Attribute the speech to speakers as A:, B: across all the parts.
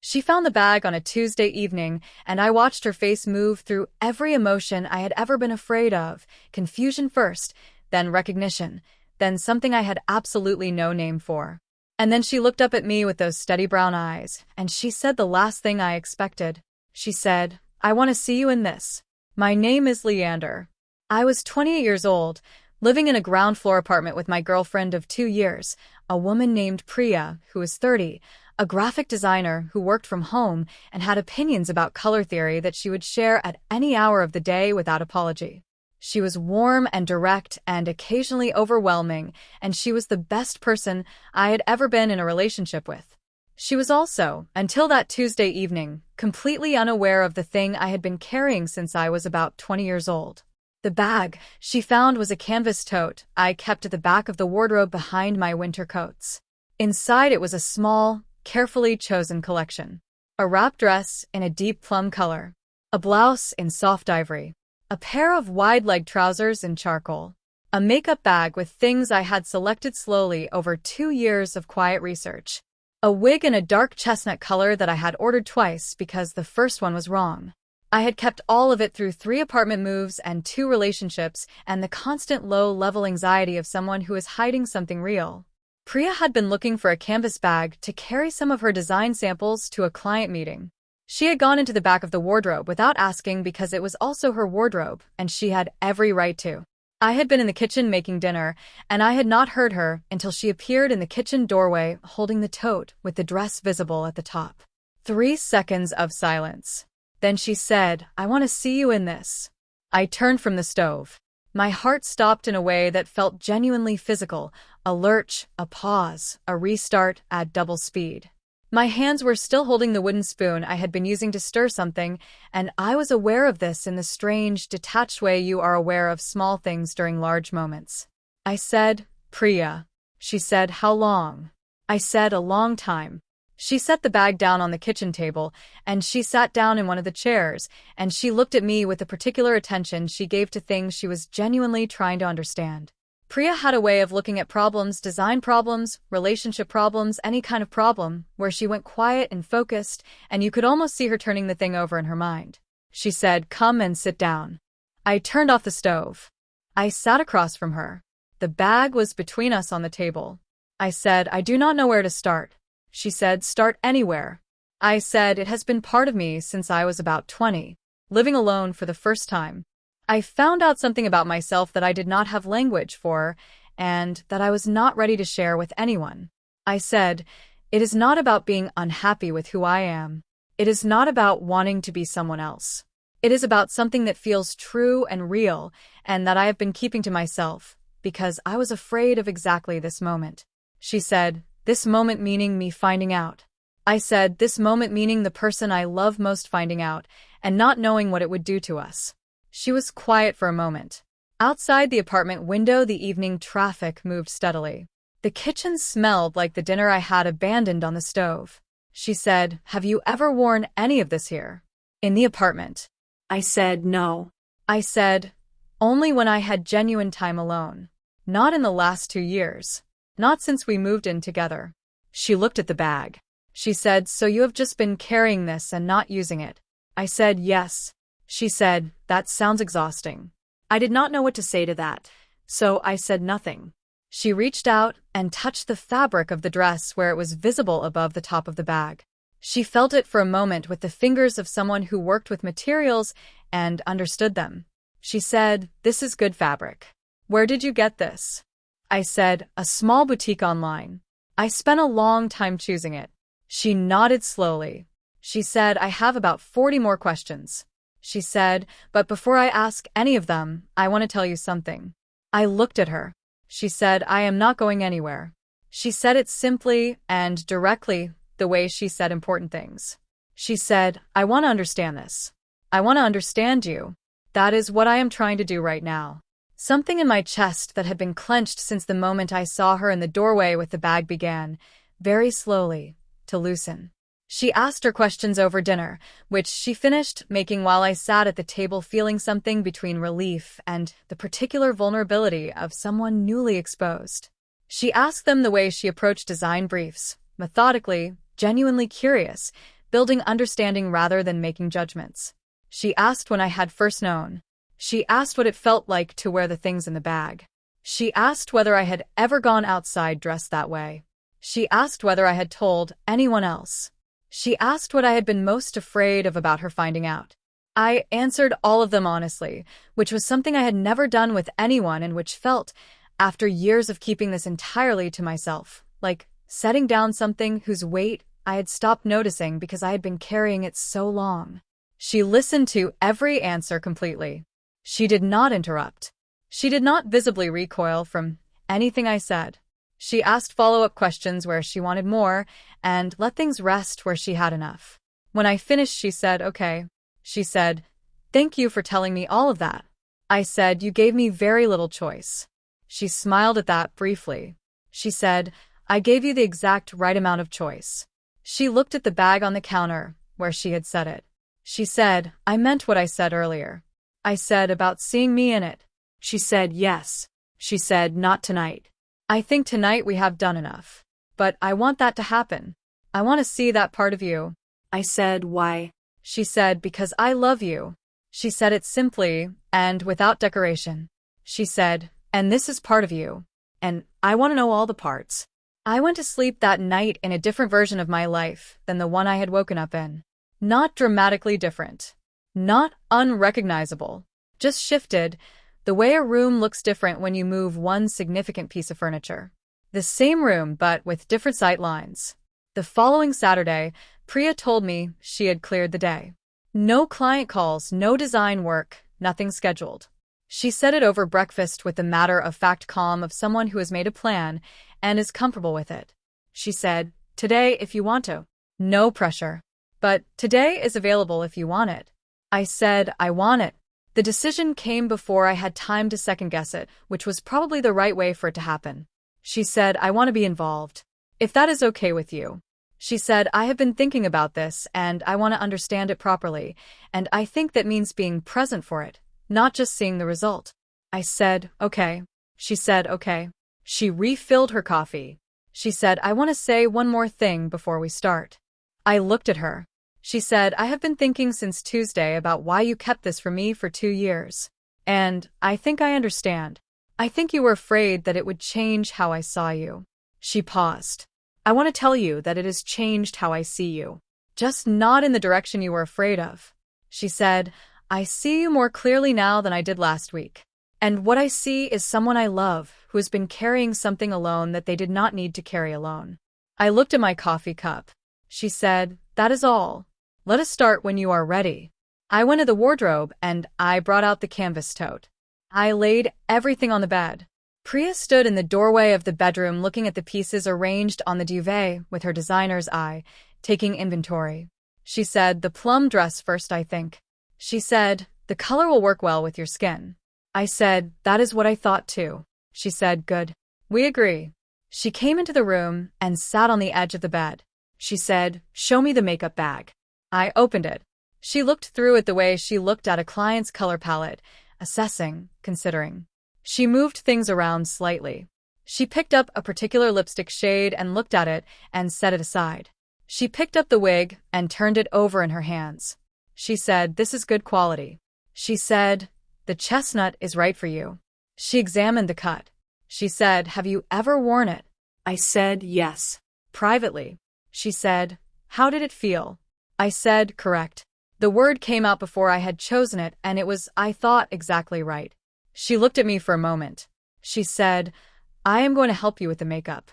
A: She found the bag on a Tuesday evening, and I watched her face move through every emotion I had ever been afraid of. Confusion first, then recognition, then something I had absolutely no name for. And then she looked up at me with those steady brown eyes, and she said the last thing I expected. She said, "I want to see you in this. My name is Leander." I was 28 years old, living in a ground floor apartment with my girlfriend of 2 years, a woman named Priya, who was 30, a graphic designer who worked from home and had opinions about color theory that she would share at any hour of the day without apology. She was warm and direct and occasionally overwhelming, and she was the best person I had ever been in a relationship with. She was also, until that Tuesday evening, completely unaware of the thing I had been carrying since I was about 20 years old. The bag she found was a canvas tote I kept at the back of the wardrobe behind my winter coats. Inside it was a small, carefully chosen collection. A wrap dress in a deep plum color, a blouse in soft ivory, a pair of wide-leg trousers in charcoal, a makeup bag with things I had selected slowly over 2 years of quiet research, a wig in a dark chestnut color that I had ordered twice because the first one was wrong. I had kept all of it through 3 apartment moves and 2 relationships and the constant low-level anxiety of someone who is hiding something real. Priya had been looking for a canvas bag to carry some of her design samples to a client meeting. She had gone into the back of the wardrobe without asking because it was also her wardrobe, and she had every right to. I had been in the kitchen making dinner, and I had not heard her until she appeared in the kitchen doorway holding the tote with the dress visible at the top. 3 seconds of silence. Then she said, "I want to see you in this." I turned from the stove. My heart stopped in a way that felt genuinely physical, a lurch, a pause, a restart at double speed. My hands were still holding the wooden spoon I had been using to stir something, and I was aware of this in the strange, detached way you are aware of small things during large moments. I said, "Priya." She said, "How long?" I said, "A long time." She set the bag down on the kitchen table, and she sat down in one of the chairs, and she looked at me with the particular attention she gave to things she was genuinely trying to understand. Priya had a way of looking at problems, design problems, relationship problems, any kind of problem, where she went quiet and focused, and you could almost see her turning the thing over in her mind. She said, "Come and sit down." I turned off the stove. I sat across from her. The bag was between us on the table. I said, "I do not know where to start." She said, "Start anywhere." I said, "It has been part of me since I was about 20, living alone for the first time. I found out something about myself that I did not have language for, and that I was not ready to share with anyone." I said, "It is not about being unhappy with who I am. It is not about wanting to be someone else. It is about something that feels true and real, and that I have been keeping to myself, because I was afraid of exactly this moment." She said, "This moment meaning me finding out?" I said, "This moment meaning the person I love most finding out, and not knowing what it would do to us." She was quiet for a moment. Outside the apartment window, the evening traffic moved steadily. The kitchen smelled like the dinner I had abandoned on the stove. She said, "Have you ever worn any of this here?" "In the apartment." I said, "No." I said, "Only when I had genuine time alone. Not in the last 2 years. Not since we moved in together." She looked at the bag. She said, "So you have just been carrying this and not using it?" I said, "Yes." She said, "That sounds exhausting." I did not know what to say to that, so I said nothing. She reached out and touched the fabric of the dress where it was visible above the top of the bag. She felt it for a moment with the fingers of someone who worked with materials and understood them. She said, "This is good fabric. Where did you get this?" I said, "A small boutique online. I spent a long time choosing it." She nodded slowly. She said, "I have about 40 more questions." She said, "But before I ask any of them, I want to tell you something." I looked at her. She said, "I am not going anywhere." She said it simply and directly, the way she said important things. She said, "I want to understand this. I want to understand you. That is what I am trying to do right now." Something in my chest that had been clenched since the moment I saw her in the doorway with the bag began, very slowly, to loosen. She asked her questions over dinner, which she finished making while I sat at the table feeling something between relief and the particular vulnerability of someone newly exposed. She asked them the way she approached design briefs, methodically, genuinely curious, building understanding rather than making judgments. She asked when I had first known. She asked what it felt like to wear the things in the bag. She asked whether I had ever gone outside dressed that way. She asked whether I had told anyone else. She asked what I had been most afraid of about her finding out. I answered all of them honestly, which was something I had never done with anyone and which felt, after years of keeping this entirely to myself, like setting down something whose weight I had stopped noticing because I had been carrying it so long. She listened to every answer completely. She did not interrupt. She did not visibly recoil from anything I said. She asked follow-up questions where she wanted more and let things rest where she had enough. When I finished, she said, "Okay." She said, "Thank you for telling me all of that." I said, "You gave me very little choice." She smiled at that briefly. She said, "I gave you the exact right amount of choice." She looked at the bag on the counter where she had set it. She said, "I meant what I said earlier." I said, "About seeing me in it." She said, "Yes." She said, "Not tonight. I think tonight we have done enough. But I want that to happen. I want to see that part of you." I said, "Why?" She said, "Because I love you." She said it simply and without decoration. She said, "And this is part of you. And I want to know all the parts." I went to sleep that night in a different version of my life than the one I had woken up in. Not dramatically different. Not unrecognizable. Just shifted, the way a room looks different when you move one significant piece of furniture. The same room, but with different sight lines. The following Saturday, Priya told me she had cleared the day. No client calls, no design work, nothing scheduled. She said it over breakfast with the matter-of-fact calm of someone who has made a plan and is comfortable with it. She said, "Today if you want to. No pressure. But today is available if you want it." I said, "I want it." The decision came before I had time to second-guess it, which was probably the right way for it to happen. She said, "I want to be involved. If that is okay with you." She said, "I have been thinking about this, and I want to understand it properly, and I think that means being present for it, not just seeing the result." I said, "Okay." She said, "Okay." She refilled her coffee. She said, "I want to say one more thing before we start." I looked at her. She said, "I have been thinking since Tuesday about why you kept this from me for 2 years. And I think I understand. I think you were afraid that it would change how I saw you." She paused. "I want to tell you that it has changed how I see you. Just not in the direction you were afraid of." She said, "I see you more clearly now than I did last week. And what I see is someone I love who has been carrying something alone that they did not need to carry alone." I looked at my coffee cup. She said, "That is all. Let us start when you are ready." I went to the wardrobe and I brought out the canvas tote. I laid everything on the bed. Priya stood in the doorway of the bedroom looking at the pieces arranged on the duvet with her designer's eye, taking inventory. She said, "The plum dress first, I think." She said, "The color will work well with your skin." I said, "That is what I thought too." She said, "Good. We agree." She came into the room and sat on the edge of the bed. She said, "Show me the makeup bag." I opened it. She looked through it the way she looked at a client's color palette, assessing, considering. She moved things around slightly. She picked up a particular lipstick shade and looked at it and set it aside. She picked up the wig and turned it over in her hands. She said, "This is good quality." She said, "The chestnut is right for you." She examined the cut. She said, "Have you ever worn it?" I said, "Yes." Privately. She said, "How did it feel?" I said, "Correct." The word came out before I had chosen it, and it was, I thought, exactly right. She looked at me for a moment. She said, "I am going to help you with the makeup.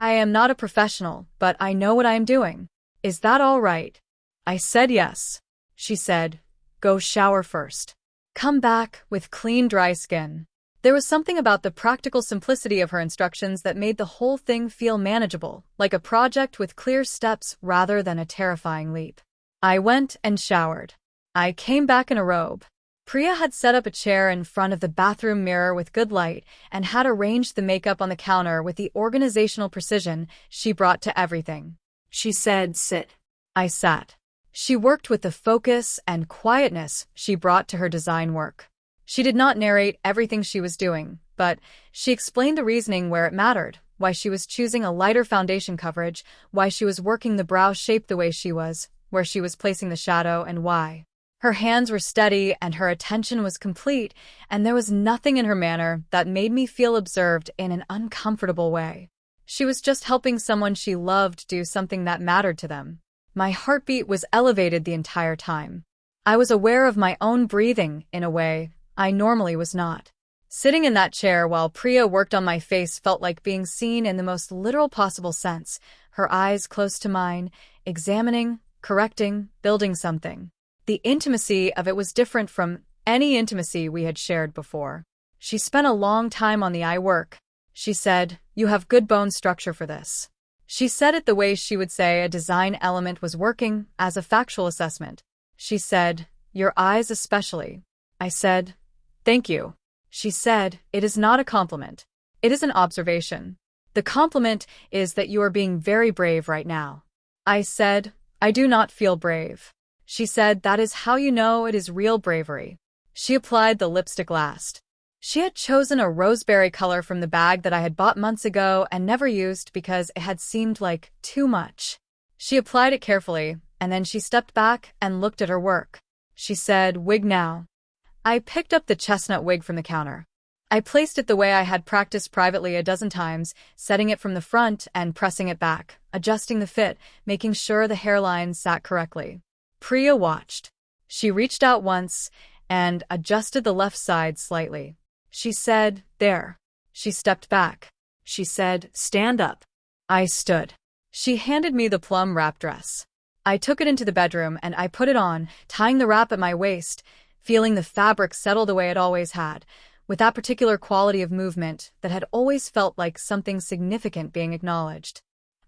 A: I am not a professional, but I know what I am doing. Is that all right?" I said yes. She said, "Go shower first. Come back with clean, dry skin." There was something about the practical simplicity of her instructions that made the whole thing feel manageable, like a project with clear steps rather than a terrifying leap. I went and showered. I came back in a robe. Priya had set up a chair in front of the bathroom mirror with good light and had arranged the makeup on the counter with the organizational precision she brought to everything. She said, "Sit." I sat. She worked with the focus and quietness she brought to her design work. She did not narrate everything she was doing, but she explained the reasoning where it mattered, why she was choosing a lighter foundation coverage, why she was working the brow shape the way she was, where she was placing the shadow and why. Her hands were steady and her attention was complete, and there was nothing in her manner that made me feel observed in an uncomfortable way. She was just helping someone she loved do something that mattered to them. My heartbeat was elevated the entire time. I was aware of my own breathing in a way I normally was not. Sitting in that chair while Priya worked on my face felt like being seen in the most literal possible sense, her eyes close to mine, examining, correcting, building something. The intimacy of it was different from any intimacy we had shared before. She spent a long time on the eye work. She said, "You have good bone structure for this." She said it the way she would say a design element was working as a factual assessment. She said, "Your eyes especially." I said, "Thank you." She said, "It is not a compliment. It is an observation. The compliment is that you are being very brave right now." I said, "I do not feel brave." She said, "That is how you know it is real bravery." She applied the lipstick last. She had chosen a roseberry color from the bag that I had bought months ago and never used because it had seemed like too much. She applied it carefully, and then she stepped back and looked at her work. She said, "Wig now." I picked up the chestnut wig from the counter. I placed it the way I had practiced privately a dozen times, setting it from the front and pressing it back, adjusting the fit, making sure the hairline sat correctly. Priya watched. She reached out once and adjusted the left side slightly. She said, "There." She stepped back. She said, "Stand up." I stood. She handed me the plum wrap dress. I took it into the bedroom and I put it on, tying the wrap at my waist, feeling the fabric settle the way it always had, with that particular quality of movement that had always felt like something significant being acknowledged.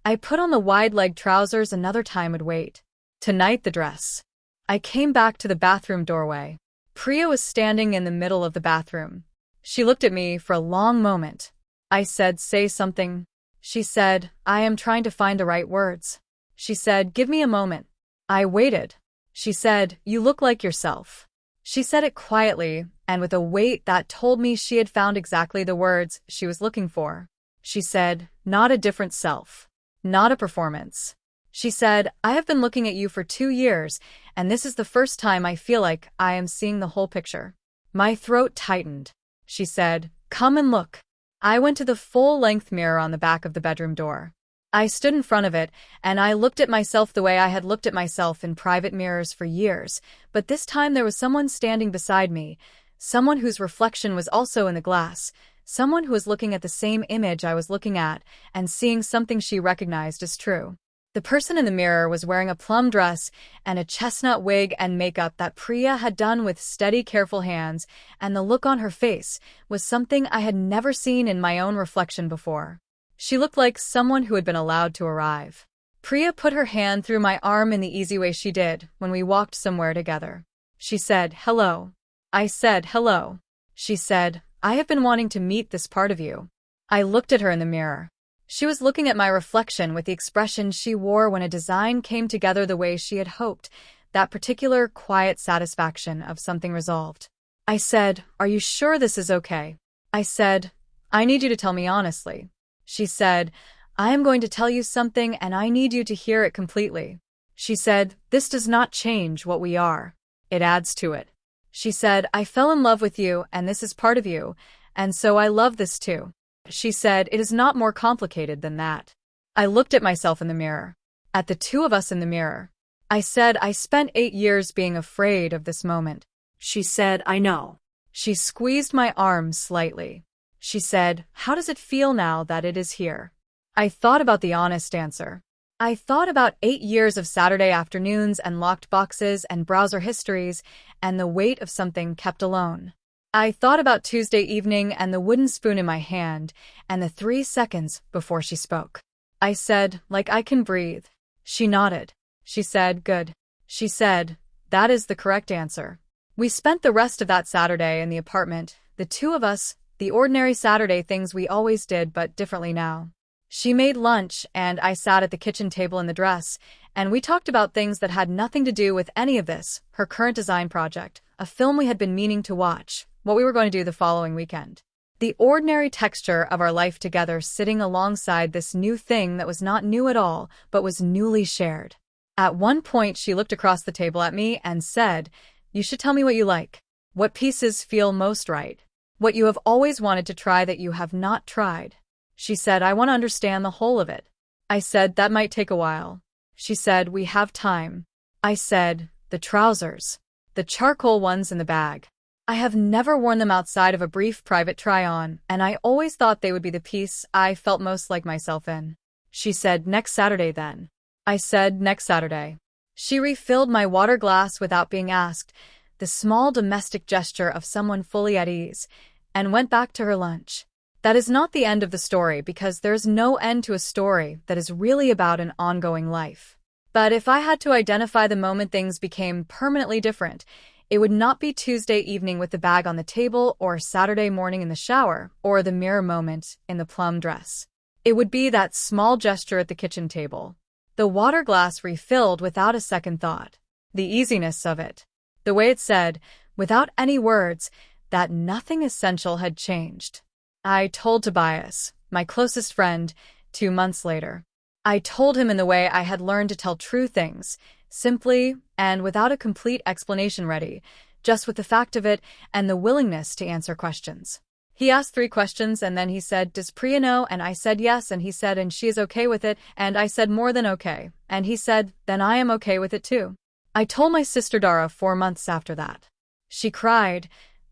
A: I put on the wide-leg trousers another time would wait. Tonight the dress. I came back to the bathroom doorway. Priya was standing in the middle of the bathroom. She looked at me for a long moment. I said, "Say something." She said, "I am trying to find the right words." She said, "Give me a moment." I waited. She said, "You look like yourself." She said it quietly and with a weight that told me she had found exactly the words she was looking for. She said, "Not a different self. Not a performance." She said, "I have been looking at you for 2 years, and this is the first time I feel like I am seeing the whole picture." My throat tightened. She said, "Come and look." I went to the full-length mirror on the back of the bedroom door. I stood in front of it, and I looked at myself the way I had looked at myself in private mirrors for years, but this time there was someone standing beside me, someone whose reflection was also in the glass, someone who was looking at the same image I was looking at and seeing something she recognized as true. The person in the mirror was wearing a plum dress and a chestnut wig and makeup that Priya had done with steady, careful hands, and the look on her face was something I had never seen in my own reflection before. She looked like someone who had been allowed to arrive. Priya put her hand through my arm in the easy way she did when we walked somewhere together. She said, "Hello." I said, "Hello." She said, "I have been wanting to meet this part of you." I looked at her in the mirror. She was looking at my reflection with the expression she wore when a design came together the way she had hoped, that particular quiet satisfaction of something resolved. I said, "Are you sure this is okay?" I said, "I need you to tell me honestly." She said, "I am going to tell you something and I need you to hear it completely." She said, "This does not change what we are. It adds to it." She said, "I fell in love with you and this is part of you, and so I love this too." She said, "It is not more complicated than that." I looked at myself in the mirror, at the two of us in the mirror. I said, "I spent 8 years being afraid of this moment." She said, "I know." She squeezed my arm slightly. She said, "How does it feel now that it is here?" I thought about the honest answer. I thought about 8 years of Saturday afternoons and locked boxes and browser histories and the weight of something kept alone. I thought about Tuesday evening and the wooden spoon in my hand and the 3 seconds before she spoke. I said, "Like I can breathe." She nodded. She said, "Good." She said, "That is the correct answer." We spent the rest of that Saturday in the apartment, the two of us, the ordinary Saturday things we always did but differently now. She made lunch and I sat at the kitchen table in the dress, and we talked about things that had nothing to do with any of this, her current design project, a film we had been meaning to watch, what we were going to do the following weekend. The ordinary texture of our life together sitting alongside this new thing that was not new at all, but was newly shared. At one point, she looked across the table at me and said, "You should tell me what you like. What pieces feel most right? What you have always wanted to try that you have not tried?" She said, "I want to understand the whole of it." I said, "That might take a while." She said, "We have time." I said, "The trousers. The charcoal ones in the bag. I have never worn them outside of a brief private try-on, and I always thought they would be the piece I felt most like myself in." She said, "Next Saturday then." I said, "Next Saturday." She refilled my water glass without being asked, the small domestic gesture of someone fully at ease, and went back to her lunch. That is not the end of the story, because there is no end to a story that is really about an ongoing life. But if I had to identify the moment things became permanently different, it would not be Tuesday evening with the bag on the table, or Saturday morning in the shower, or the mirror moment in the plum dress. It would be that small gesture at the kitchen table. The water glass refilled without a second thought. The easiness of it. The way it said, without any words, that nothing essential had changed. I told Tobias, my closest friend, 2 months later. I told him in the way I had learned to tell true things, simply and without a complete explanation ready, just with the fact of it and the willingness to answer questions. He asked 3 questions, and then he said, "Does Priya know?" And I said yes, and he said, "And she is okay with it?" And I said, "More than okay." And he said, "Then I am okay with it too." I told my sister Dara 4 months after that. She cried,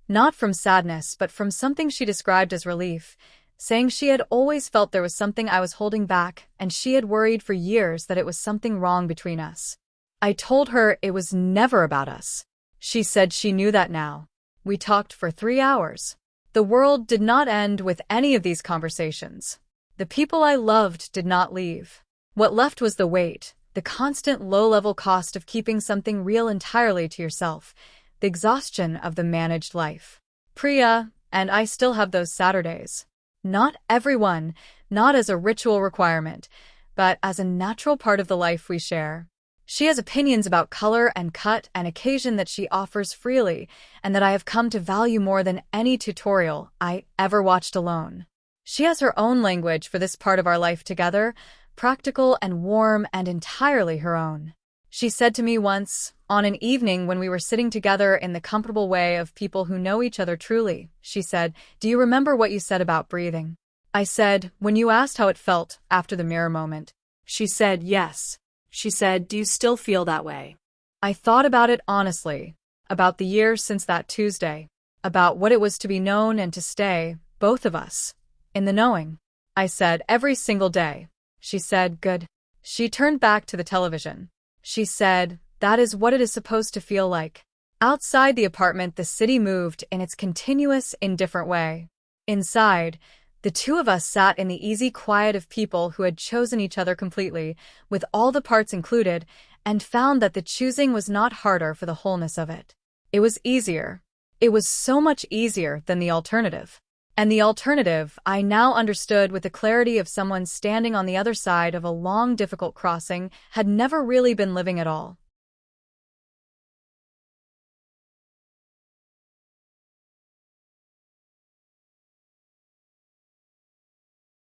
A: not from sadness but from something she described as relief, saying she had always felt there was something I was holding back, and she had worried for years that it was something wrong between us. I told her it was never about us. She said she knew that now. We talked for 3 hours. The world did not end with any of these conversations. The people I loved did not leave. What left was the weight, the constant low-level cost of keeping something real entirely to yourself, the exhaustion of the managed life. Priya and I still have those Saturdays. Not everyone, not as a ritual requirement, but as a natural part of the life we share. She has opinions about color and cut and occasion that she offers freely, and that I have come to value more than any tutorial I ever watched alone. She has her own language for this part of our life together, practical and warm and entirely her own. She said to me once, on an evening when we were sitting together in the comfortable way of people who know each other truly, she said, "Do you remember what you said about breathing?" I said, "When you asked how it felt after the mirror moment." She said, "Yes." She said, "Do you still feel that way?" I thought about it honestly, about the years since that Tuesday, about what it was to be known and to stay, both of us, in the knowing. I said, "Every single day." She said, "Good." She turned back to the television. She said, "That is what it is supposed to feel like." Outside the apartment, the city moved in its continuous, indifferent way. Inside, the two of us sat in the easy quiet of people who had chosen each other completely, with all the parts included, and found that the choosing was not harder for the wholeness of it. It was easier. It was so much easier than the alternative. And the alternative, I now understood with the clarity of someone standing on the other side of a long, difficult crossing, had never really been living at all.